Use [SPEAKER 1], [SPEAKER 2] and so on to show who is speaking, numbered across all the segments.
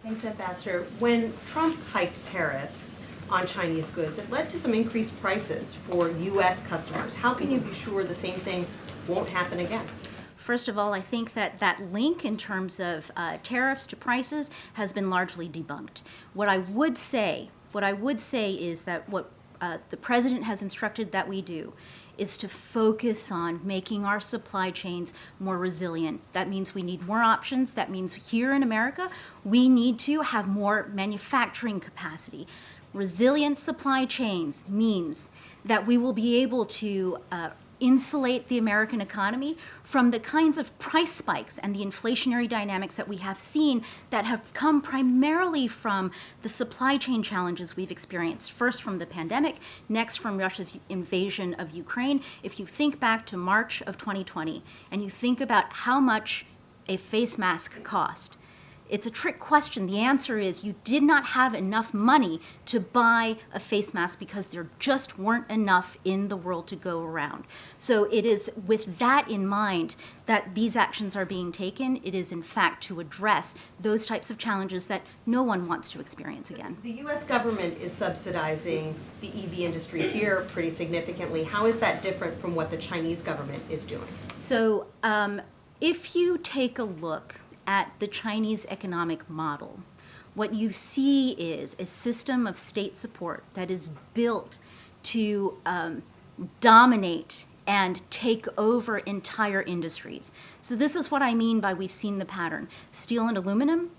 [SPEAKER 1] Thanks, Ambassador. When Trump hiked tariffs on Chinese goods, it led to some increased prices for U.S. customers. How can you be sure the same thing won't happen again?
[SPEAKER 2] First of all, I think that link in terms of tariffs to prices has been largely debunked. What I would say is that what the president has instructed that we do is to focus on making our supply chains more resilient. That means we need more options. That means here in America, we need to have more manufacturing capacity. Resilient supply chains means that we will be able to insulate the American economy from the kinds of price spikes and the inflationary dynamics that we have seen that have come primarily from the supply chain challenges we've experienced, first from the pandemic, next from Russia's invasion of Ukraine. If you think back to March of 2020 and you think about how much a face mask cost, it's a trick question. The answer is you did not have enough money to buy a face mask because there just weren't enough in the world to go around. So it is with that in mind that these actions are being taken. It is in fact to address those types of challenges that no one wants to experience again.
[SPEAKER 1] The U.S. government is subsidizing the EV industry here pretty significantly. How is that different from what the Chinese government is doing?
[SPEAKER 2] So if you take a look at the Chinese economic model, what you see is a system of state support that is built to dominate and take over entire industries. So this is what I mean by we've seen the pattern. Steel and aluminum,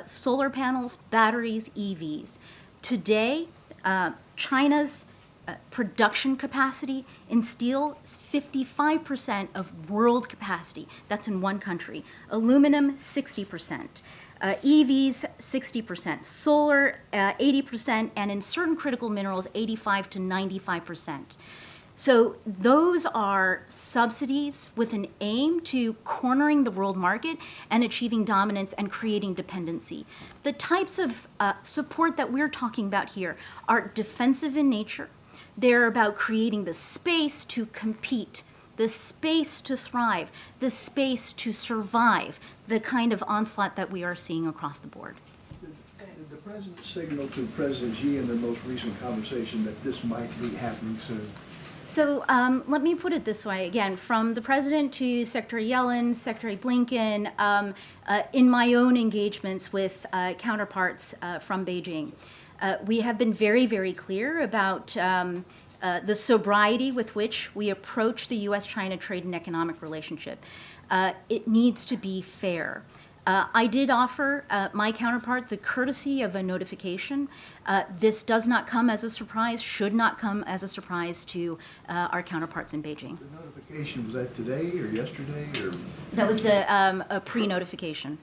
[SPEAKER 2] solar panels, batteries, EVs. Today, China's production capacity in steel is 55% of world capacity. That's in one country. Aluminum, 60%. EVs, 60%. Solar, 80%. And in certain critical minerals, 85 to 95%. So those are subsidies with an aim to cornering the world market and achieving dominance and creating dependency. The types of support that we're talking about here are defensive in nature. They're about creating the space to compete, the space to thrive, the space to survive the kind of onslaught that we are seeing across the board.
[SPEAKER 3] Did the President signal to President Xi in their most recent conversation that this might be happening soon?
[SPEAKER 2] So let me put it this way, again, from the President to Secretary Yellen, Secretary Blinken, in my own engagements with counterparts from Beijing. We have been very, very clear about the sobriety with which we approach the U.S.-China trade and economic relationship. It needs to be fair. I did offer my counterpart the courtesy of a notification. This does not come as a surprise, should not come as a surprise to our counterparts in Beijing.
[SPEAKER 3] The notification, was that today or yesterday? Or?
[SPEAKER 2] That was a pre-notification.